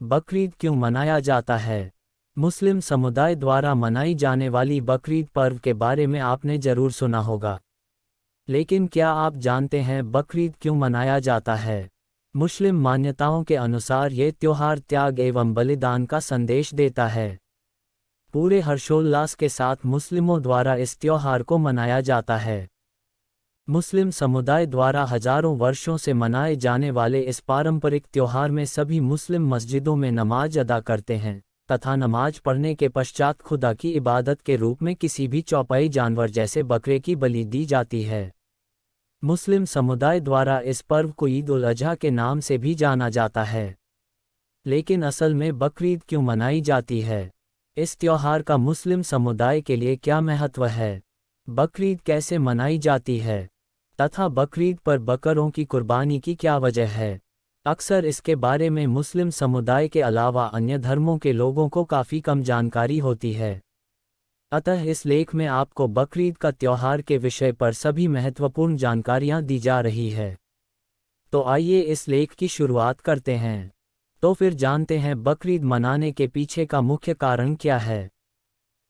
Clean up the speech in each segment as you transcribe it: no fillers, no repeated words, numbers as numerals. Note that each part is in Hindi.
बकरीद क्यों मनाया जाता है? मुस्लिम समुदाय द्वारा मनाई जाने वाली बकरीद पर्व के बारे में आपने जरूर सुना होगा। लेकिन क्या आप जानते हैं बकरीद क्यों मनाया जाता है? मुस्लिम मान्यताओं के अनुसार ये त्योहार त्याग एवं बलिदान का संदेश देता है। पूरे हर्षोल्लास के साथ मुस्लिमों द्वारा इस त्योहार को मनाया जाता है। मुस्लिम समुदाय द्वारा हजारों वर्षों से मनाए जाने वाले इस पारंपरिक त्योहार में सभी मुस्लिम मस्जिदों में नमाज अदा करते हैं तथा नमाज पढ़ने के पश्चात खुदा की इबादत के रूप में किसी भी चौपाई जानवर जैसे बकरे की बलि दी जाती है। मुस्लिम समुदाय द्वारा इस पर्व को ईद उल अजहा के नाम से भी जाना जाता है। लेकिन असल में बकरीद क्यों मनाई जाती है? इस त्योहार का मुस्लिम समुदाय के लिए क्या महत्व है? बकरीद कैसे मनाई जाती है तथा बकरीद पर बकरों की कुर्बानी की क्या वजह है? अक्सर इसके बारे में मुस्लिम समुदाय के अलावा अन्य धर्मों के लोगों को काफ़ी कम जानकारी होती है। अतः इस लेख में आपको बकरीद का त्योहार के विषय पर सभी महत्वपूर्ण जानकारियां दी जा रही है। तो आइए इस लेख की शुरुआत करते हैं। तो फिर जानते हैं बकरीद मनाने के पीछे का मुख्य कारण क्या है।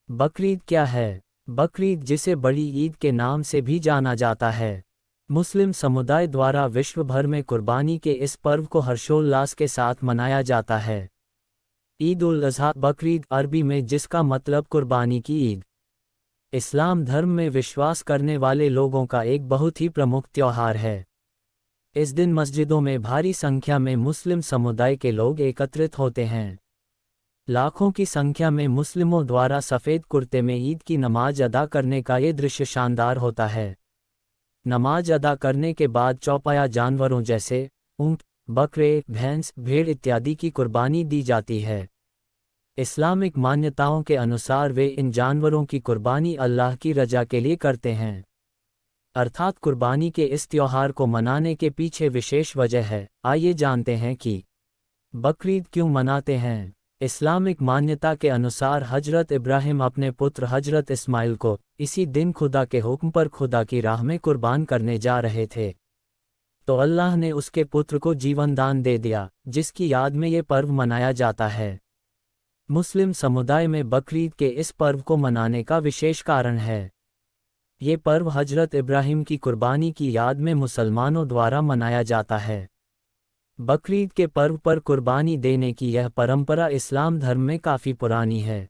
बकरीद क्या है? बकरीद, जिसे बड़ी ईद के नाम से भी जाना जाता है, मुस्लिम समुदाय द्वारा विश्व भर में कुर्बानी के इस पर्व को हर्षोल्लास के साथ मनाया जाता है। ईद उल अज़हा बकरीद अरबी में, जिसका मतलब कुर्बानी की ईद, इस्लाम धर्म में विश्वास करने वाले लोगों का एक बहुत ही प्रमुख त्योहार है। इस दिन मस्जिदों में भारी संख्या में मुस्लिम समुदाय के लोग एकत्रित होते हैं। लाखों की संख्या में मुस्लिमों द्वारा सफ़ेद कुर्ते में ईद की नमाज अदा करने का ये दृश्य शानदार होता है। नमाज अदा करने के बाद चौपाया जानवरों जैसे ऊंट, बकरे, भैंस, भेड़ इत्यादि की कुर्बानी दी जाती है। इस्लामिक मान्यताओं के अनुसार वे इन जानवरों की कुर्बानी अल्लाह की रजा के लिए करते हैं। अर्थात कुर्बानी के इस त्योहार को मनाने के पीछे विशेष वजह है। आइए जानते हैं कि बकरीद क्यों मनाते हैं। इस्लामिक मान्यता के अनुसार हजरत इब्राहिम अपने पुत्र हजरत इस्माइल को इसी दिन खुदा के हुक्म पर खुदा की राह में कुर्बान करने जा रहे थे, तो अल्लाह ने उसके पुत्र को जीवन दान दे दिया, जिसकी याद में ये पर्व मनाया जाता है। मुस्लिम समुदाय में बकरीद के इस पर्व को मनाने का विशेष कारण है। ये पर्व हजरत इब्राहिम की कुर्बानी की याद में मुसलमानों द्वारा मनाया जाता है। बकरीद के पर्व पर कुर्बानी देने की यह परंपरा इस्लाम धर्म में काफ़ी पुरानी है।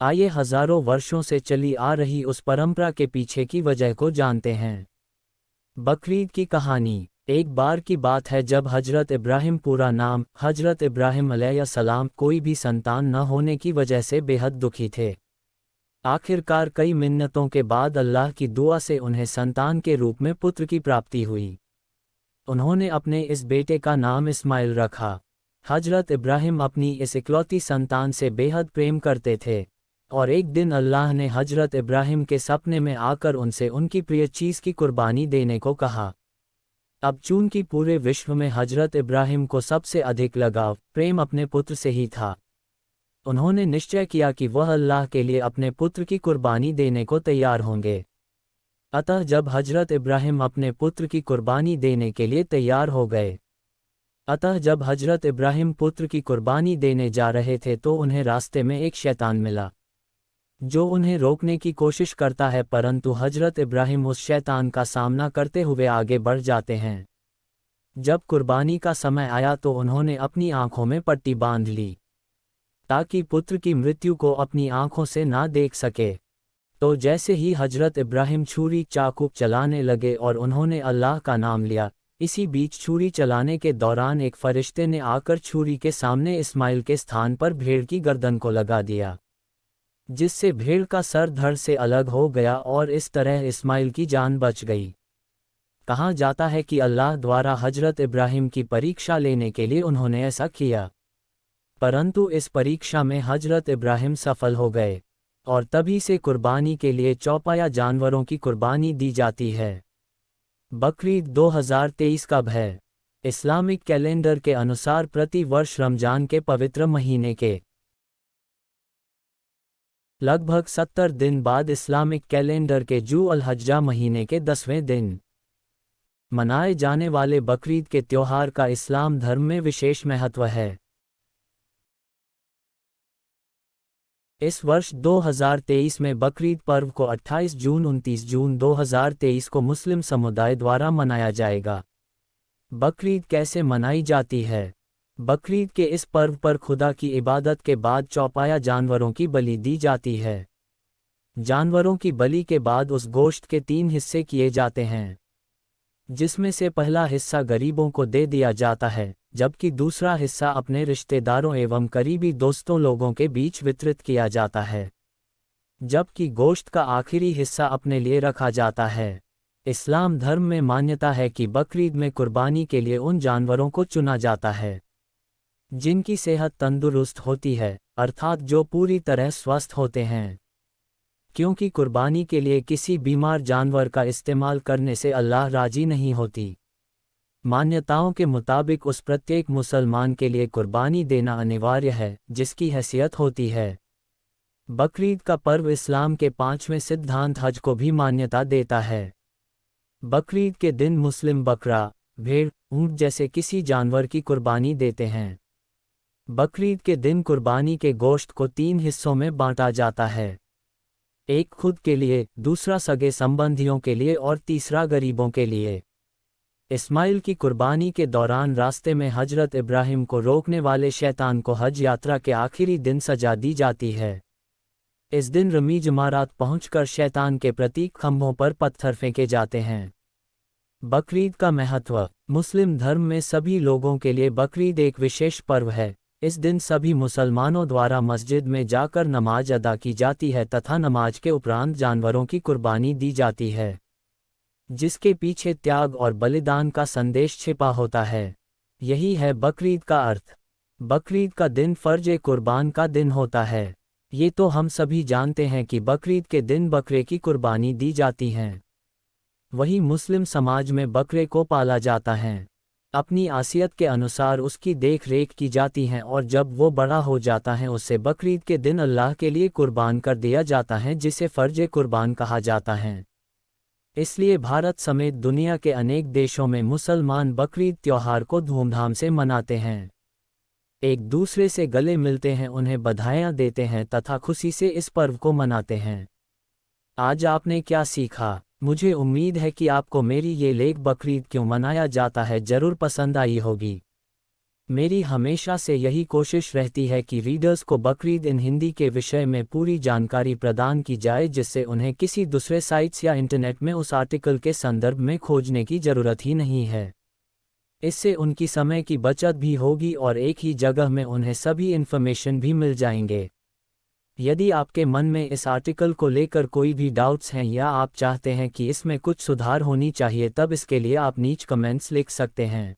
आइए हजारों वर्षों से चली आ रही उस परंपरा के पीछे की वजह को जानते हैं। बकरीद की कहानी। एक बार की बात है जब हजरत इब्राहिम, पूरा नाम हजरत इब्राहिम अलैहिस्सलाम, कोई भी संतान न होने की वजह से बेहद दुखी थे। आखिरकार कई मिन्नतों के बाद अल्लाह की दुआ से उन्हें संतान के रूप में पुत्र की प्राप्ति हुई। उन्होंने अपने इस बेटे का नाम इस्माइल रखा। हजरत इब्राहिम अपनी इस इकलौती संतान से बेहद प्रेम करते थे और एक दिन अल्लाह ने हजरत इब्राहिम के सपने में आकर उनसे उनकी प्रिय चीज़ की कुर्बानी देने को कहा। अब चूंकि पूरे विश्व में हजरत इब्राहिम को सबसे अधिक लगाव, प्रेम अपने पुत्र से ही था, उन्होंने निश्चय किया कि वह अल्लाह के लिए अपने पुत्र की कुर्बानी देने को तैयार होंगे। अतः जब हजरत इब्राहिम अपने पुत्र की कुर्बानी देने के लिए तैयार हो गए, पुत्र की कुर्बानी देने जा रहे थे, तो उन्हें रास्ते में एक शैतान मिला जो उन्हें रोकने की कोशिश करता है, परंतु हजरत इब्राहिम उस शैतान का सामना करते हुए आगे बढ़ जाते हैं। जब कुर्बानी का समय आया तो उन्होंने अपनी आंखों में पट्टी बांध ली ताकि पुत्र की मृत्यु को अपनी आंखों से ना देख सके। तो जैसे ही हजरत इब्राहिम छुरी चाकू चलाने लगे और उन्होंने अल्लाह का नाम लिया, इसी बीच छुरी चलाने के दौरान एक फरिश्ते ने आकर छुरी के सामने इस्माइल के स्थान पर भेड़ की गर्दन को लगा दिया, जिससे भेड़ का सर धड़ से अलग हो गया और इस तरह इस्माइल की जान बच गई। कहा जाता है कि अल्लाह द्वारा हजरत इब्राहिम की परीक्षा लेने के लिए उन्होंने ऐसा किया, परंतु इस परीक्षा में हजरत इब्राहिम सफल हो गए और तभी से कुर्बानी के लिए चौपाया जानवरों की कुर्बानी दी जाती है। बकरीद 2023 कब है? इस्लामिक कैलेंडर के अनुसार प्रति वर्ष रमजान के पवित्र महीने के लगभग 70 दिन बाद इस्लामिक कैलेंडर के जू अल हज्जा महीने के 10वें दिन मनाए जाने वाले बकरीद के त्योहार का इस्लाम धर्म में विशेष महत्व है। इस वर्ष 2023 में बकरीद पर्व को 28 जून 29 जून 2023 को मुस्लिम समुदाय द्वारा मनाया जाएगा। बकरीद कैसे मनाई जाती है? बकरीद के इस पर्व पर खुदा की इबादत के बाद चौपाया जानवरों की बलि दी जाती है। जानवरों की बलि के बाद उस गोश्त के 3 हिस्से किए जाते हैं, जिसमें से पहला हिस्सा गरीबों को दे दिया जाता है, जबकि दूसरा हिस्सा अपने रिश्तेदारों एवं करीबी दोस्तों लोगों के बीच वितरित किया जाता है, जबकि गोश्त का आखिरी हिस्सा अपने लिए रखा जाता है। इस्लाम धर्म में मान्यता है कि बकरीद में कुर्बानी के लिए उन जानवरों को चुना जाता है जिनकी सेहत तंदुरुस्त होती है, अर्थात जो पूरी तरह स्वस्थ होते हैं, क्योंकि कुर्बानी के लिए किसी बीमार जानवर का इस्तेमाल करने से अल्लाह राजी नहीं होती। मान्यताओं के मुताबिक उस प्रत्येक मुसलमान के लिए कुर्बानी देना अनिवार्य है जिसकी हैसियत होती है। बकरीद का पर्व इस्लाम के 5वें सिद्धांत हज को भी मान्यता देता है। बकरीद के दिन मुस्लिम बकरा, भेड़, ऊंट जैसे किसी जानवर की कुर्बानी देते हैं। बकरीद के दिन कुर्बानी के गोश्त को 3 हिस्सों में बांटा जाता है, एक खुद के लिए, दूसरा सगे संबंधियों के लिए और तीसरा गरीबों के लिए। इस्माइल की कुर्बानी के दौरान रास्ते में हजरत इब्राहिम को रोकने वाले शैतान को हज यात्रा के आखिरी दिन सजा दी जाती है। इस दिन रमी जमारात पहुंचकर शैतान के प्रतीक खंभों पर पत्थर फेंके जाते हैं। बकरीद का महत्व। मुस्लिम धर्म में सभी लोगों के लिए बकरीद एक विशेष पर्व है। इस दिन सभी मुसलमानों द्वारा मस्जिद में जाकर नमाज अदा की जाती है तथा नमाज के उपरांत जानवरों की कुर्बानी दी जाती है, जिसके पीछे त्याग और बलिदान का संदेश छिपा होता है। यही है बकरीद का अर्थ। बकरीद का दिन फर्ज कुर्बान का दिन होता है। ये तो हम सभी जानते हैं कि बकरीद के दिन बकरे की कुर्बानी दी जाती है। वही मुस्लिम समाज में बकरे को पाला जाता है, अपनी आसियत के अनुसार उसकी देख रेख की जाती है और जब वो बड़ा हो जाता है उसे बकरीद के दिन अल्लाह के लिए कुर्बान कर दिया जाता है, जिसे फर्ज कुर्बान कहा जाता है। इसलिए भारत समेत दुनिया के अनेक देशों में मुसलमान बकरीद त्योहार को धूमधाम से मनाते हैं, एक दूसरे से गले मिलते हैं, उन्हें बधाइयाँ देते हैं तथा खुशी से इस पर्व को मनाते हैं। आज आपने क्या सीखा? मुझे उम्मीद है कि आपको मेरी ये लेख बकरीद क्यों मनाया जाता है जरूर पसंद आई होगी। मेरी हमेशा से यही कोशिश रहती है कि रीडर्स को बकरीद इन हिंदी के विषय में पूरी जानकारी प्रदान की जाए, जिससे उन्हें किसी दूसरे साइट्स या इंटरनेट में उस आर्टिकल के संदर्भ में खोजने की ज़रूरत ही नहीं है। इससे उनकी समय की बचत भी होगी और एक ही जगह में उन्हें सभी इन्फॉर्मेशन भी मिल जाएंगे। यदि आपके मन में इस आर्टिकल को लेकर कोई भी डाउट्स हैं या आप चाहते हैं कि इसमें कुछ सुधार होनी चाहिए, तब इसके लिए आप नीचे कमेंट्स लिख सकते हैं।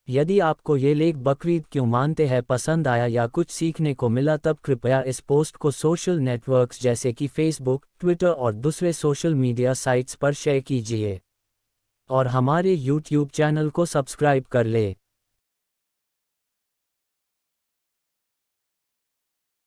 यदि आपको ये लेख बकरीद क्यों मानते हैं पसंद आया या कुछ सीखने को मिला, तब कृपया इस पोस्ट को सोशल नेटवर्क्स जैसे कि फेसबुक, ट्विटर और दूसरे सोशल मीडिया साइट्स पर शेयर कीजिए और हमारे यूट्यूब चैनल को सब्सक्राइब कर ले।